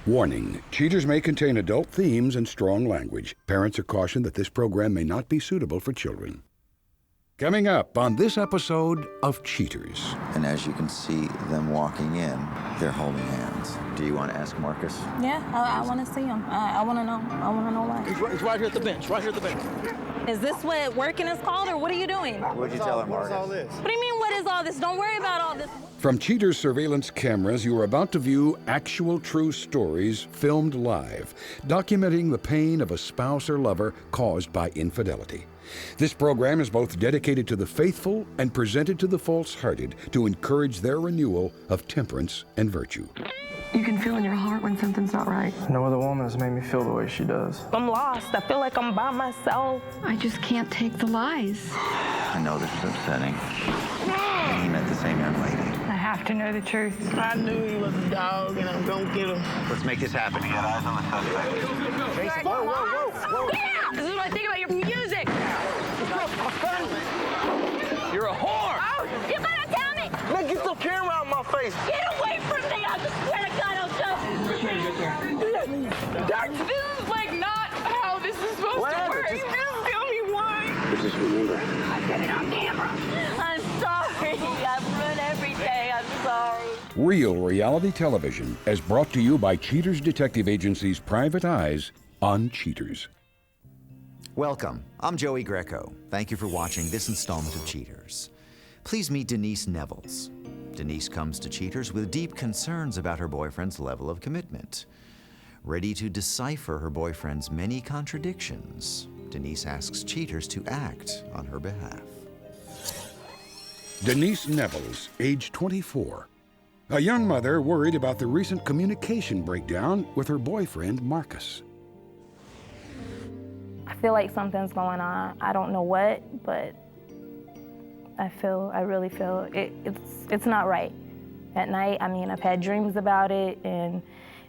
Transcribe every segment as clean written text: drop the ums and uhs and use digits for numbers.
Warning, cheaters may contain adult themes and strong language. Parents are cautioned that this program may not be suitable for children. Coming up on this episode of Cheaters. And as you can see them walking in, they're holding hands. Do you want to ask Marcus? Yeah, I want to see him. I want to know. I want to know why. He's right here at the bench, right here at the bench. Is this what working is called, or what are you doing? What'd you tell him, Marcus? What's all this? What do you mean, what is all this? Don't worry about all this. From Cheaters surveillance cameras, you are about to view actual true stories filmed live, documenting the pain of a spouse or lover caused by infidelity. This program is both dedicated to the faithful and presented to the false-hearted to encourage their renewal of temperance and virtue. You can feel in your heart when something's not right. No other woman has made me feel the way she does. I'm lost. I feel like I'm by myself. I just can't take the lies. I know this is upsetting. And he met the same young lady. I have to know the truth. I knew he was a dog, and I'm gonna get him. Let's make this happen. Get eyes on the suspect. Jason, whoa. Yeah! This is what I think about your music. You're a whore! Oh, you gotta tell me! Man, get the camera out of my face. Get away from me! I swear to God, I'll jump. That This is like not how this is supposed What to happened? work. Just- Just tell me why. Just remember, I got it on camera. I'm sorry. I've ruined every day. I'm sorry. Real reality television is brought to you by Cheaters Detective Agency's Private Eyes on Cheaters. Welcome. I'm Joey Greco. Thank you for watching this installment of Cheaters. Please meet Denise Nevels. Denise comes to Cheaters with deep concerns about her boyfriend's level of commitment. Ready to decipher her boyfriend's many contradictions, Denise asks Cheaters to act on her behalf. Denise Nevels, age 24. A young mother worried about the recent communication breakdown with her boyfriend, Marcus. I feel like something's going on. I don't know what, but I really feel it's not right. At night, I mean, I've had dreams about it, and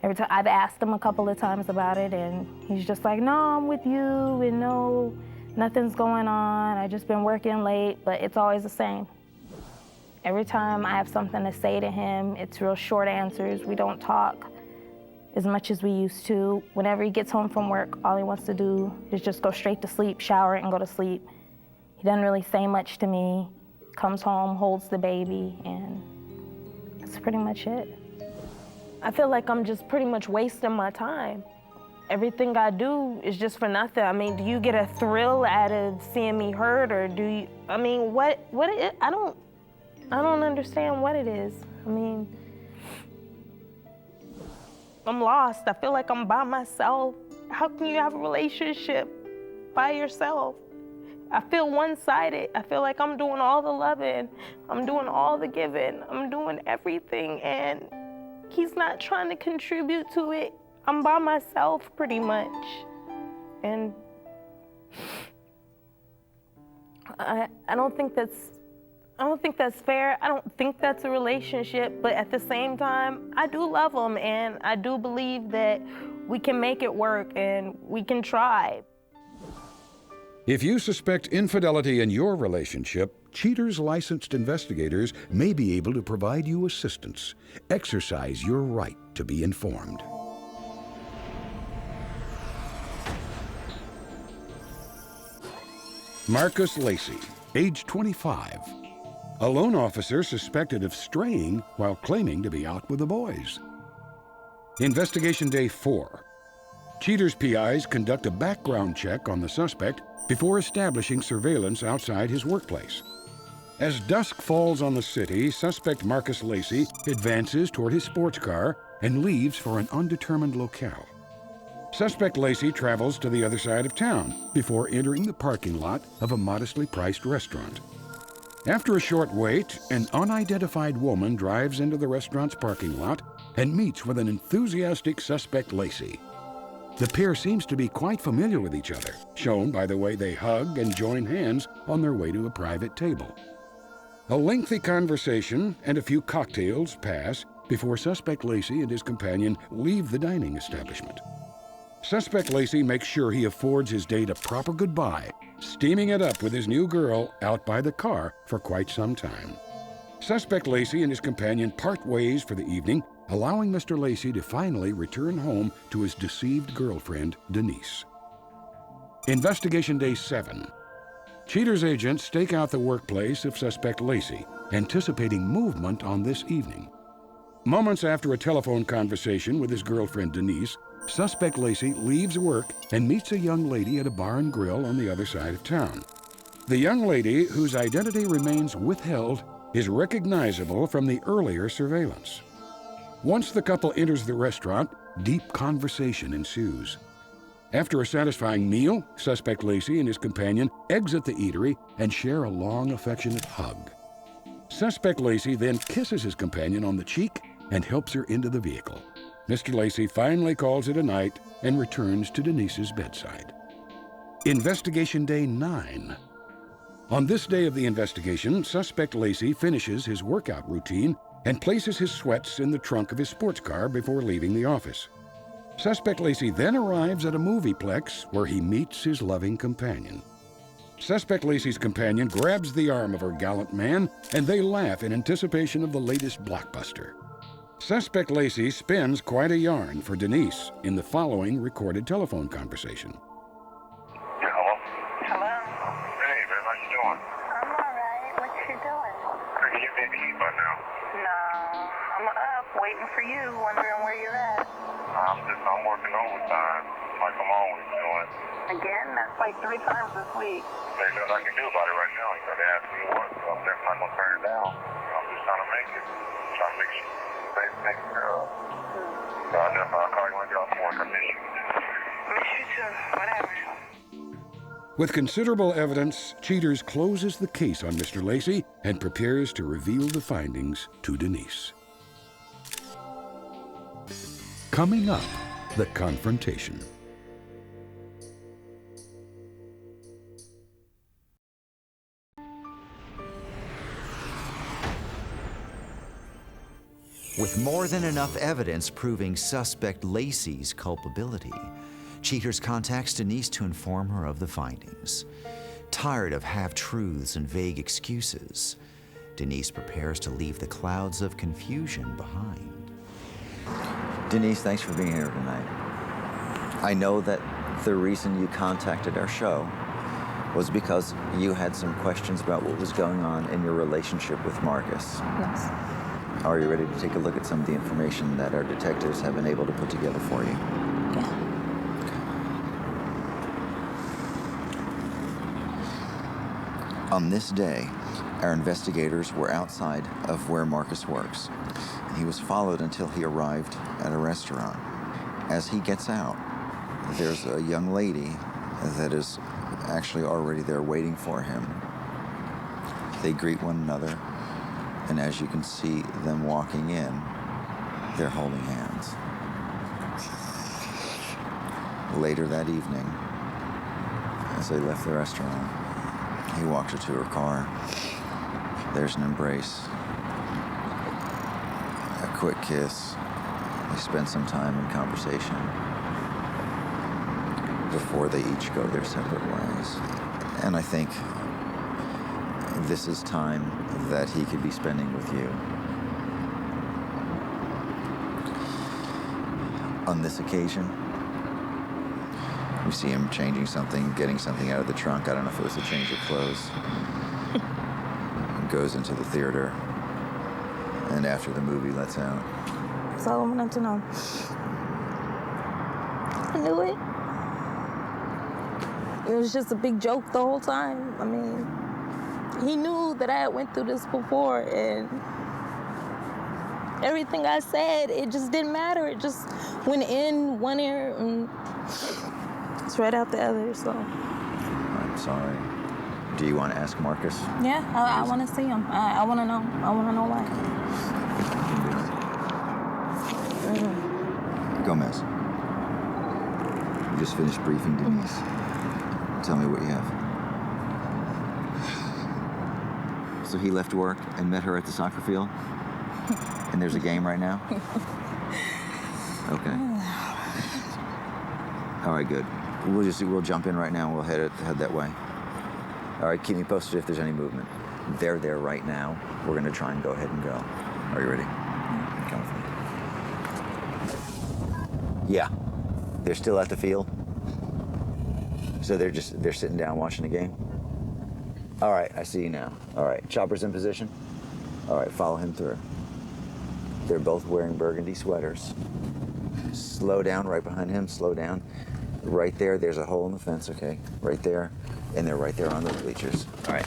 every time I've asked him a couple of times about it, and he's just like, no, I'm with you, and no, nothing's going on. I've just been working late, but it's always the same. Every time I have something to say to him, it's real short answers. We don't talk as much as we used to. Whenever he gets home from work, all he wants to do is just go straight to sleep, shower, and go to sleep. He doesn't really say much to me. Comes home, holds the baby, and that's pretty much it. I feel like I'm just pretty much wasting my time. Everything I do is just for nothing. I mean, do you get a thrill out of seeing me hurt, or do you, I mean, what it, I don't understand what it is. I mean, I'm lost. I feel like I'm by myself. How can you have a relationship by yourself? I feel one-sided. I feel like I'm doing all the loving. I'm doing all the giving. I'm doing everything, and he's not trying to contribute to it. I'm by myself pretty much. And I don't think that's fair. I don't think that's a relationship, but at the same time, I do love him, and I do believe that we can make it work and we can try. If you suspect infidelity in your relationship, Cheaters licensed investigators may be able to provide you assistance. Exercise your right to be informed. Marcus Lacey, age 25. A loan officer suspected of straying while claiming to be out with the boys. Investigation day 4. Cheaters PIs conduct a background check on the suspect before establishing surveillance outside his workplace. As dusk falls on the city, suspect Marcus Lacey advances toward his sports car and leaves for an undetermined locale. Suspect Lacey travels to the other side of town before entering the parking lot of a modestly priced restaurant. After a short wait, an unidentified woman drives into the restaurant's parking lot and meets with an enthusiastic suspect Lacey. The pair seems to be quite familiar with each other, shown by the way they hug and join hands on their way to a private table. A lengthy conversation and a few cocktails pass before suspect Lacey and his companion leave the dining establishment. Suspect Lacey makes sure he affords his date a proper goodbye, steaming it up with his new girl out by the car for quite some time. Suspect Lacey and his companion part ways for the evening allowing Mr. Lacey to finally return home to his deceived girlfriend, Denise. Investigation Day 7. Cheater's agents stake out the workplace of suspect Lacey, anticipating movement on this evening. Moments after a telephone conversation with his girlfriend, Denise, suspect Lacey leaves work and meets a young lady at a bar and grill on the other side of town. The young lady, whose identity remains withheld, is recognizable from the earlier surveillance. Once the couple enters the restaurant, deep conversation ensues. After a satisfying meal, suspect Lacey and his companion exit the eatery and share a long, affectionate hug. Suspect Lacey then kisses his companion on the cheek and helps her into the vehicle. Mr. Lacey finally calls it a night and returns to Denise's bedside. Investigation Day 9. On this day of the investigation, suspect Lacey finishes his workout routine and places his sweats in the trunk of his sports car before leaving the office. Suspect Lacey then arrives at a movieplex where he meets his loving companion. Suspect Lacey's companion grabs the arm of her gallant man, and they laugh in anticipation of the latest blockbuster. Suspect Lacey spins quite a yarn for Denise in the following recorded telephone conversation. Hello? Hello? Hey, man, how you doing? I'm alright. What you doing? Are you getting to eat by now? No, I'm up waiting for you, wondering where you're at. I'm working overtime, like I'm always doing. Again? That's like 3 times this week. There's nothing I can do about it right now. You know, they asked me to work, so I'm definitely not gonna turn it down. I'm just trying to make it. Trying to make sure things taken care of. So I'll call you when I get off from work. I miss you. Miss you too. Whatever. With considerable evidence, Cheaters closes the case on Mr. Lacey and prepares to reveal the findings to Denise. Coming up, the confrontation. With more than enough evidence proving suspect Lacey's culpability, Cheaters contacts Denise to inform her of the findings. Tired of half-truths and vague excuses, Denise prepares to leave the clouds of confusion behind. Denise, thanks for being here tonight. I know that the reason you contacted our show was because you had some questions about what was going on in your relationship with Marcus. Yes. Are you ready to take a look at some of the information that our detectives have been able to put together for you? Yeah. On this day, our investigators were outside of where Marcus works, and he was followed until he arrived at a restaurant. As he gets out, there's a young lady that is actually already there waiting for him. They greet one another, and as you can see them walking in, they're holding hands. Later that evening, as they left the restaurant, he walked her to her car. There's an embrace, a quick kiss. They spend some time in conversation before they each go their separate ways. And I think this is time that he could be spending with you. On this occasion, we see him changing something, getting something out of the trunk. I don't know if it was a change of clothes. Goes into the theater, and after the movie lets out. That's all I wanted to know. I knew it. It was just a big joke the whole time. I mean, he knew that I had went through this before, and everything I said, it just didn't matter. It just went in one ear and it's right out the other, so. I'm sorry. Do you want to ask Marcus? Yeah, I want to see him. I want to know. I want to know why. Gomez, you just finished briefing Denise. Tell me what you have. So he left work and met her at the soccer field? And there's a game right now? Okay. All right, good. We'll jump in right now and we'll head that way. All right, keep me posted if there's any movement. They're there right now. We're gonna try and go ahead and go. Are you ready? Come with me. Yeah. They're still at the field? So they're sitting down watching the game? All right, I see you now. All right, Chopper's in position? All right, follow him through. They're both wearing burgundy sweaters. Slow down right behind him, slow down. Right there, there's a hole in the fence, okay? Right there, and they're right there on the bleachers. All right,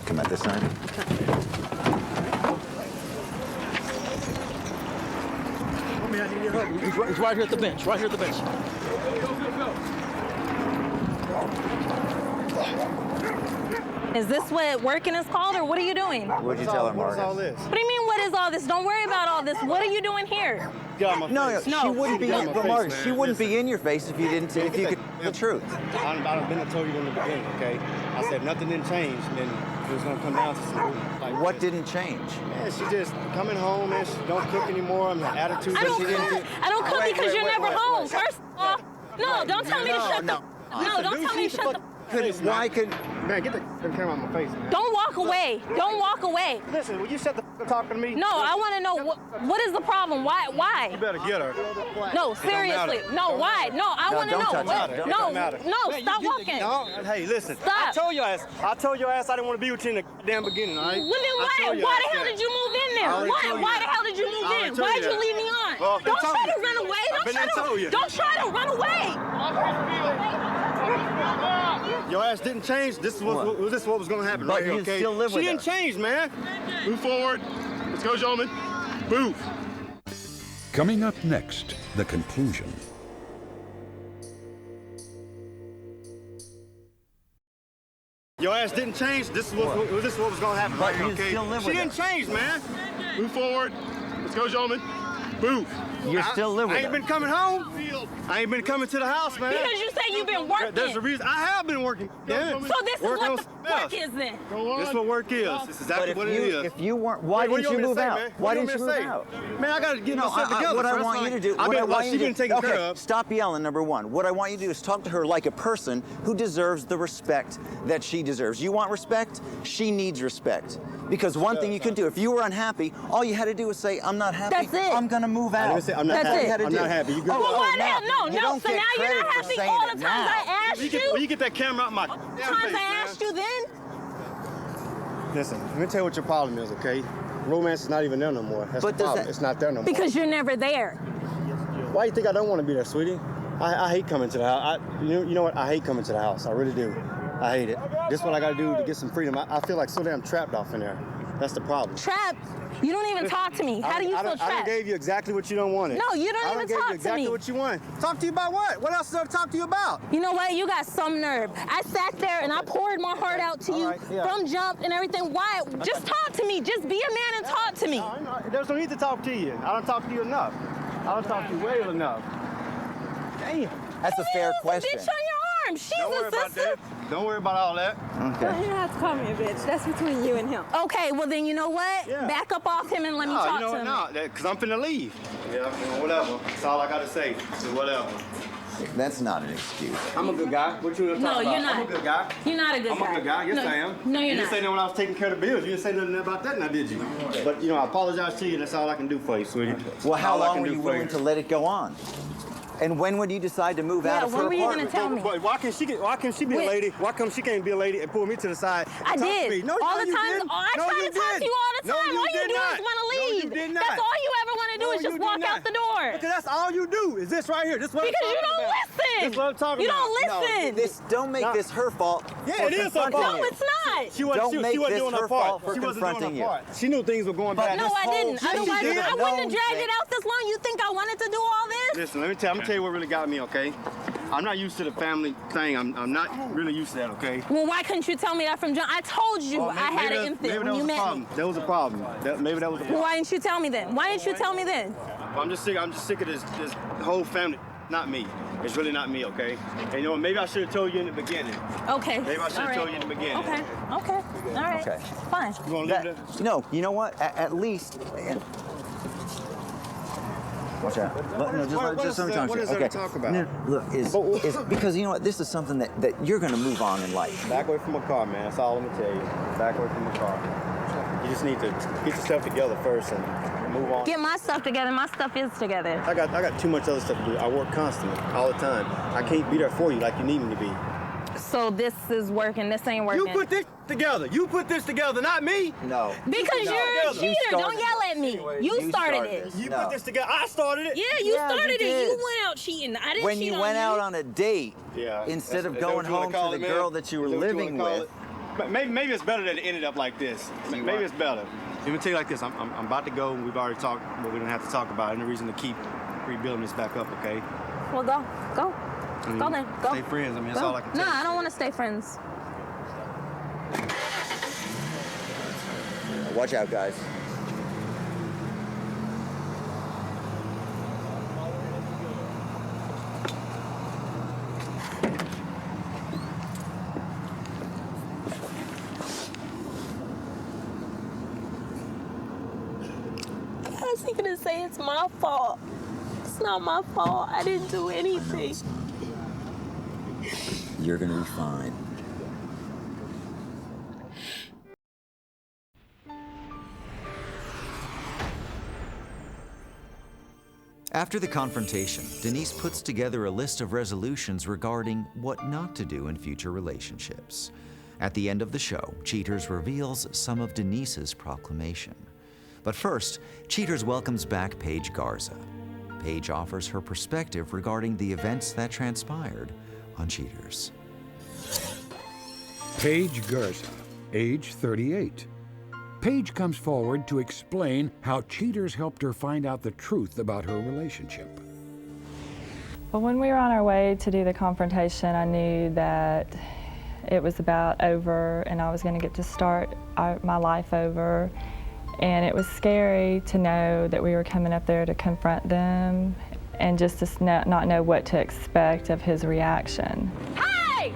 come out this side. He's right here at the bench, right here at the bench. Is this what working is called, or what are you doing? What'd you tell her, Marcus? What is all this? What do you mean, what is all this? Don't worry about all this. What are you doing here? Get out my No, face. she wouldn't be. Get out my But face, Marcus, man. she wouldn't be in your face if you didn't. If you could the truth. I've been told you in the beginning, okay? I said nothing didn't change, and then it was gonna come down to some like What this. didn't change? Man, she just coming home and she don't cook anymore. And her attitude. I don't she didn't cook. do. I don't cook Wait, because wait, you're wait, never wait, home. wait. First of all, no, don't tell me to shut the. No, don't tell me to shut the. Why could? Man, get the camera out my face, man. Don't walk away. Don't walk away. Listen, will you shut the f talking to me? No, I want to know what is the problem? Why? You Why? better get her. No, seriously. matter. No, Don't why? matter. No, I want to don't know. touch What? her. It No, don't matter. no, Man, stop you- walking. No, hey, listen. Stop. I told your ass I didn't want to be with you in the damn beginning, all right? Well, then I told your why ass the hell that. did you move in I there? already told you Why that. the hell did you move I already in? told Why'd you you that. leave me on? Well, I've been Don't try telling to you. run away. I've been telling you. Don't try to run away. Your ass didn't change. This is what was going to happen But right here, you okay? still live She with didn't her. change, man. Move forward. Let's go, gentlemen. Move. Coming up next, the conclusion. Your ass didn't change. This is what was going to happen But right here, you okay? still live She with didn't her. change, man. Move forward. Let's go, gentlemen. Move. You still live with I ain't her. been coming home. I ain't been coming to the house, man. Because you say you've been working. There's a reason. I have been working. Yeah. So this is Working what on the something else. work is then. This is what work is. This is exactly what it is. If you weren't, why What didn't you want me to move say, out? man? Why What didn't want you me to move say? out? Man, I gotta get myself together. What I first. want you to do, I've what I been, want she you been to taken okay, care of. stop yelling. Number one, what I want you to do is talk to her like a person who deserves the respect that she deserves. You want respect? She needs respect. Because one thing you can do, if you were unhappy, all you had to do was say, "I'm not happy. That's it. I'm gonna move out." I didn't say I'm not That's happy. it. You had to I'm do. not happy. You good? Well, why the now, hell? No, you no. don't So get now you're credit not for happy saying all it the times now. I asked Will you. you get that camera out my damn Times face, I man? asked you then. Listen, let me tell you what your problem is, okay? Romance is not even there no more. That's But the does problem. that- It's not there no more. Because you're never there. Why you think I don't want to be there, sweetie? I hate coming to the house. You know what? I hate coming to the house. I really do. I hate it. This is what I got to do to get some freedom. I feel like so damn trapped off in there. That's the problem. Trapped? You don't even talk to me. How do you feel I done trapped? gave you exactly what you don't want. No, you don't I even done gave talk you to exactly me. what you want. Talk to you about what? What else is there to talk to you about? You know what? You got some nerve. I sat there and I poured my heart out to you All right, yeah. from jump and everything. Why? Just talk to me. Just be a man and talk to me. No, there's no need to talk to you. I don't talk to you enough. I don't talk to you well enough. Damn. That's a fair question. Bitch on your arm. She's Don't worry a about sister. that. Don't worry about all that. Okay. You don't have to call me a bitch. That's between you and him. Okay, well then you know what? Yeah. Back up off him and let me No, talk you know to what? him. No, because I'm finna leave. Yeah, whatever. That's all I got to say. Is whatever. That's not an excuse. I'm a good guy. What you gonna talk No, about? you're not. I'm a good guy. You're not a good I'm guy. a good guy. Yes, No, I am. No, you're you not. didn't say that when I was taking care of the bills. You didn't say nothing about that now, did you? But, I apologize to you. That's all I can do for you, sweetie. Well, how All I long can were do you for willing to let it go on? And when would you decide to move out Yeah, of when her were you gonna apartment? tell me? But why can't she be a lady? Why come she can't be a lady and pull me to the side? and I talk to did. me? No, all no, the you time. didn't. I No, try you to talk to didn't. you all the No, time. you all you did do not. is want to No, leave. you did That's not. all you ever want to do No, is you just did walk not. out the door. Because that's all you do. Is this right here? This is what Because I'm you talking don't about. listen. This is what I'm talking You about. don't listen. Don't make No. this her fault. Yeah, for it is her confronting fault. No, you. it's not. She wasn't, Don't she make wasn't this doing her her part. fault for She wasn't doing confronting her you. part. She knew things were going bad. No, I didn't. Yes, you did. I No, wouldn't have dragged Jay. it out this long. You think I wanted to do all this? Listen, I'm gonna tell you what really got me, okay? I'm not used to the family thing. I'm not really used to that, okay? Well, why couldn't you tell me that from John? I told you I had an infant when you met me. That was a problem. Maybe that was a Well, problem. why didn't you tell me then? Why didn't you tell me then? I'm just sick of this whole family. Not me. It's really not me, okay? And you know what? Maybe I should have told you in the beginning. Okay. Maybe I should have all right. told you in the beginning. Okay. Okay. All right. Okay. Fine. You wanna leave it? No, you know what? At least. Watch out. What is there to talk about? No, look, is because you know what? This is something that you're going to move on in life. Back away from my car, man. That's all I'm gonna tell you. Back away from my car. You just need to get yourself together first and move on. Get my stuff together. My stuff is together. I got too much other stuff to do. I work constantly, all the time. I can't be there for you like you need me to be. So this is working. This ain't working. You put this together. You put this together, not me. No. Because you're a cheater. Don't yell at me. You started it. You put this together. I started it. Yeah, you started it. You went out cheating. I didn't When cheat you on went out on a date, Yeah. instead of Is that going what you wanna home call to it, the man? girl that you were Is that what living wanna call with. it? Maybe it's better that it ended up like this. Maybe it's better. Let me tell you like this. I'm about to go. We've already talked, but we don't have to talk about it. No reason to keep rebuilding this back up, okay? Well, go. Go. I mean, Go then. Go. Stay friends. I mean, that's Go. all I can tell No, you. I don't want to stay friends. Watch out, guys. How's he gonna say it's my fault? It's not my fault. I didn't do anything. You're gonna be fine. After the confrontation, Denise puts together a list of resolutions regarding what not to do in future relationships. At the end of the show, Cheaters reveals some of Denise's proclamation. But first, Cheaters welcomes back Paige Garza. Paige offers her perspective regarding the events that transpired on Cheaters. Paige Garza, age 38. Paige comes forward to explain how Cheaters helped her find out the truth about her relationship. Well, when we were on our way to do the confrontation, I knew that it was about over and I was going to get to start my life over. And it was scary to know that we were coming up there to confront them and just to not know what to expect of his reaction. Hey!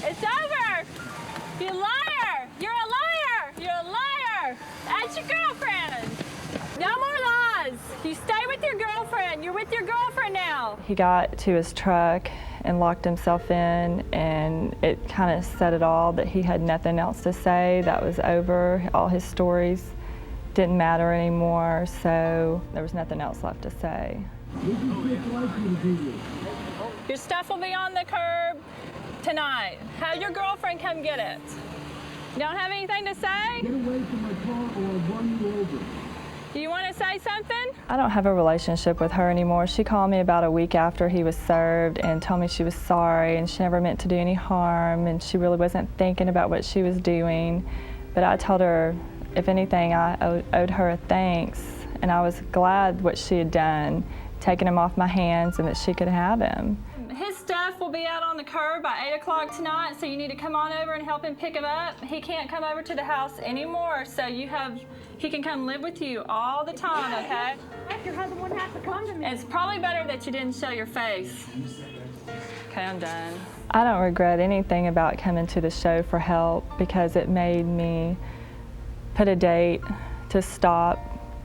It's over! You liar! You're a liar! You're a liar! That's your girlfriend! No more lies! You stay with your girlfriend! You're with your girlfriend now! He got to his truck and locked himself in, and it kind of said it all, that he had nothing else to say. That was over. All his stories didn't matter anymore, so there was nothing else left to say. Your stuff will be on the curb tonight. Have your girlfriend come get it. You don't have anything to say? Get away from my car or I'll run you over. Do you want to say something? I don't have a relationship with her anymore. She called me about a week after he was served and told me she was sorry and she never meant to do any harm and she really wasn't thinking about what she was doing. But I told her, if anything, I owed her a thanks, and I was glad what she had done, taking him off my hands and that she could have him. His stuff will be out on the curb by 8 o'clock tonight, so you need to come on over and help him pick him up. He can't come over to the house anymore, so he can come live with you all the time, okay? Your husband wouldn't have to come to me. It's probably better that you didn't show your face. Okay, I'm done. I don't regret anything about coming to the show for help because it made me put a date to stop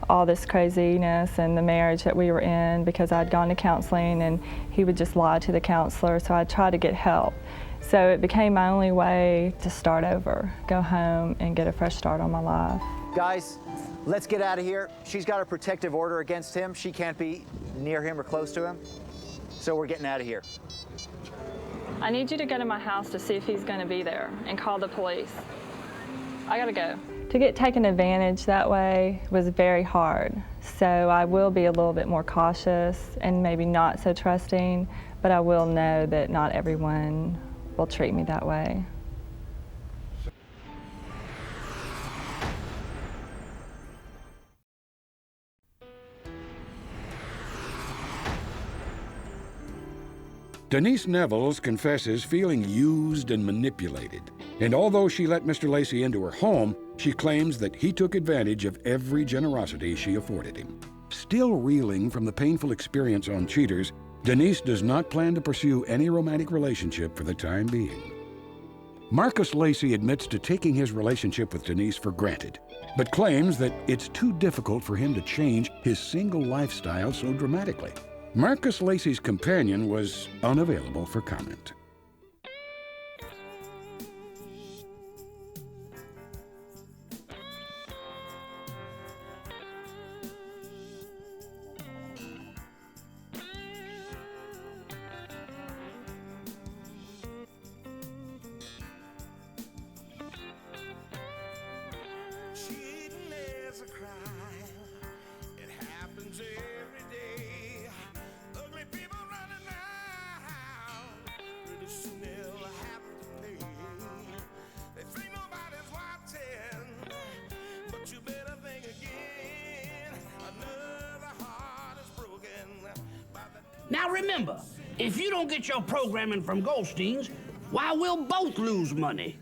all this craziness and the marriage that we were in, because I'd gone to counseling and he would just lie to the counselor, so I tried to get help. So it became my only way to start over, go home and get a fresh start on my life. Guys, let's get out of here. She's got a protective order against him. She can't be near him or close to him. So we're getting out of here. I need you to go to my house to see if he's going to be there and call the police. I gotta go. To get taken advantage that way was very hard. So I will be a little bit more cautious and maybe not so trusting, but I will know that not everyone will treat me that way. Denise Nevels confesses feeling used and manipulated. And although she let Mr. Lacey into her home, she claims that he took advantage of every generosity she afforded him. Still reeling from the painful experience on Cheaters, Denise does not plan to pursue any romantic relationship for the time being. Marcus Lacey admits to taking his relationship with Denise for granted, but claims that it's too difficult for him to change his single lifestyle so dramatically. Marcus Lacey's companion was unavailable for comment. Now remember, if you don't get your programming from Goldstein's, why, we'll both lose money.